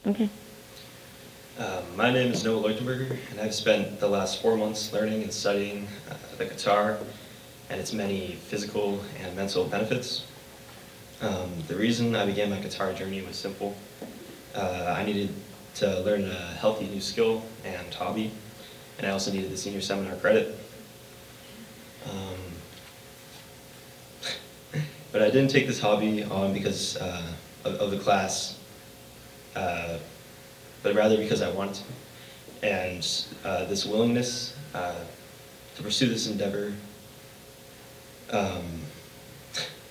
Okay. My name is Noah Leuchtenberger, and I've spent the last 4 months learning and studying the guitar and its many physical and mental benefits. The reason I began my guitar journey was simple. I needed to learn a healthy new skill and hobby, and I also needed the senior seminar credit. But I didn't take this hobby on because of the class, but rather because I wanted to. And this willingness to pursue this endeavor,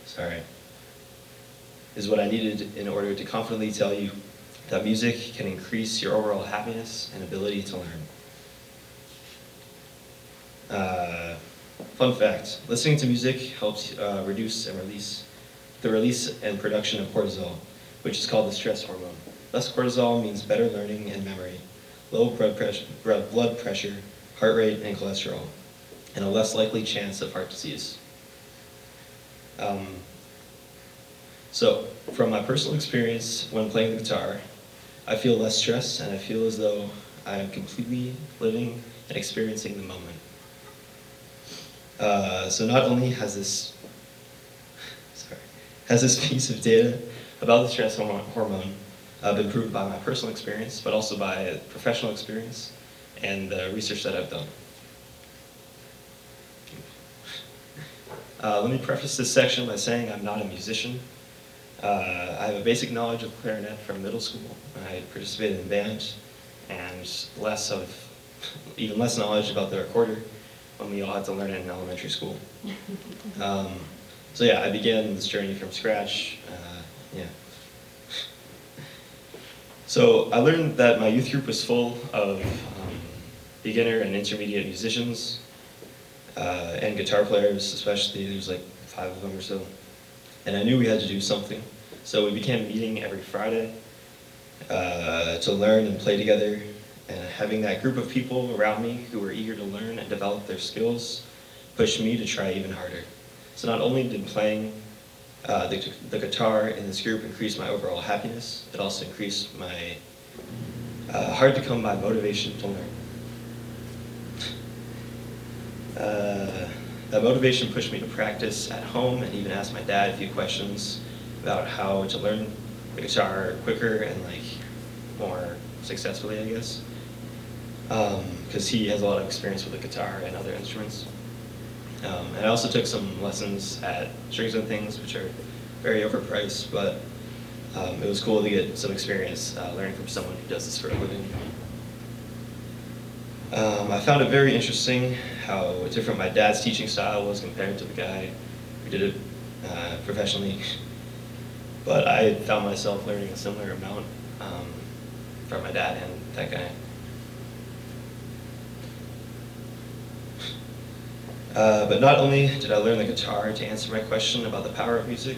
sorry, is what I needed in order to confidently tell you that music can increase your overall happiness and ability to learn. Fun fact, listening to music helps reduce and release and production of cortisol, which is called the stress hormone. Less cortisol means better learning and memory, low blood pressure, heart rate, and cholesterol, and a less likely chance of heart disease. So, from my personal experience when playing the guitar, I feel less stress and I feel as though I am completely living and experiencing the moment. So not only has this piece of data about the stress hormone been proved by my personal experience, but also by professional experience and the research that I've done. Let me preface this section by saying I'm not a musician. I have a basic knowledge of clarinet from middle school. I participated in band, and even less knowledge about the recorder when we all had to learn it in elementary school. So yeah, I began this journey from scratch. So I learned that my youth group was full of beginner and intermediate musicians and guitar players, especially. There was like 5 of them or so. And I knew we had to do something. So we began meeting every Friday to learn and play together. And having that group of people around me who were eager to learn and develop their skills pushed me to try even harder. So not only did playing the guitar in this group increase my overall happiness, it also increased my hard-to-come-by motivation to learn. That motivation pushed me to practice at home and even ask my dad a few questions about how to learn the guitar quicker and more successfully, I guess. Because he has a lot of experience with the guitar and other instruments. And I also took some lessons at Strings and Things, which are very overpriced, but it was cool to get some experience learning from someone who does this for a living. I found it very interesting how different my dad's teaching style was compared to the guy who did it professionally. But I found myself learning a similar amount from my dad and that guy. But not only did I learn the guitar to answer my question about the power of music,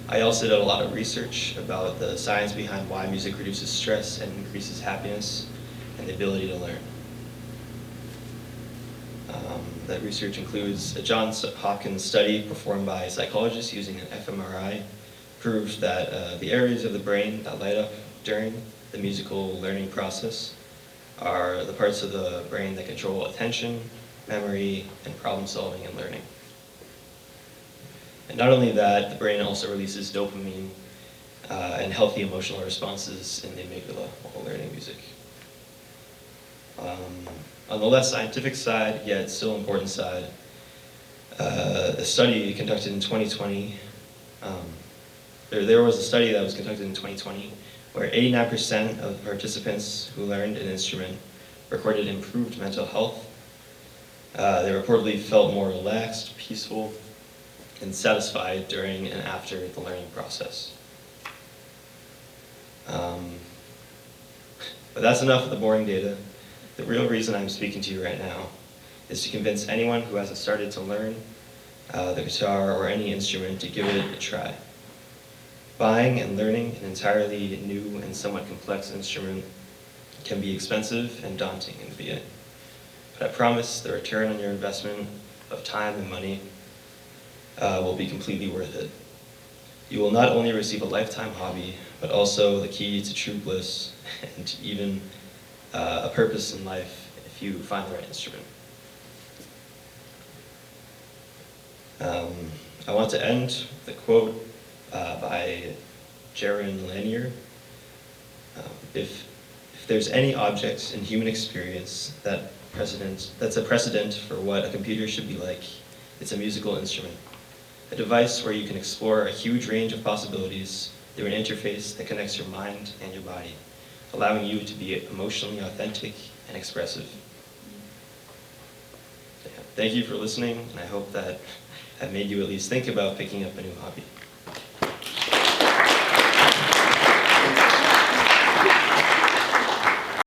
I also did a lot of research about the science behind why music reduces stress and increases happiness and the ability to learn. That research includes a Johns Hopkins study performed by psychologists using an fMRI, proved that the areas of the brain that light up during the musical learning process are the parts of the brain that control attention, memory, and problem solving and learning. And not only that, the brain also releases dopamine and healthy emotional responses in the amygdala while learning music. On the less scientific side, yet still important side, a study conducted in 2020, there was a study that was conducted in 2020 where 89% of the participants who learned an instrument recorded improved mental health. They reportedly felt more relaxed, peaceful, and satisfied during and after the learning process. But that's enough of the boring data. The real reason I'm speaking to you right now is to convince anyone who hasn't started to learn the guitar or any instrument to give it a try. Buying and learning an entirely new and somewhat complex instrument can be expensive and daunting in the beginning. But I promise the return on your investment of time and money will be completely worth it. You will not only receive a lifetime hobby, but also the key to true bliss and even a purpose in life if you find the right instrument. I want to end with a quote by Jaron Lanier. If there's any object in human experience that's a precedent for what a computer should be like, it's a musical instrument. A device where you can explore a huge range of possibilities through an interface that connects your mind and your body, allowing you to be emotionally authentic and expressive. Thank you for listening, and I hope that I've made you at least think about picking up a new hobby.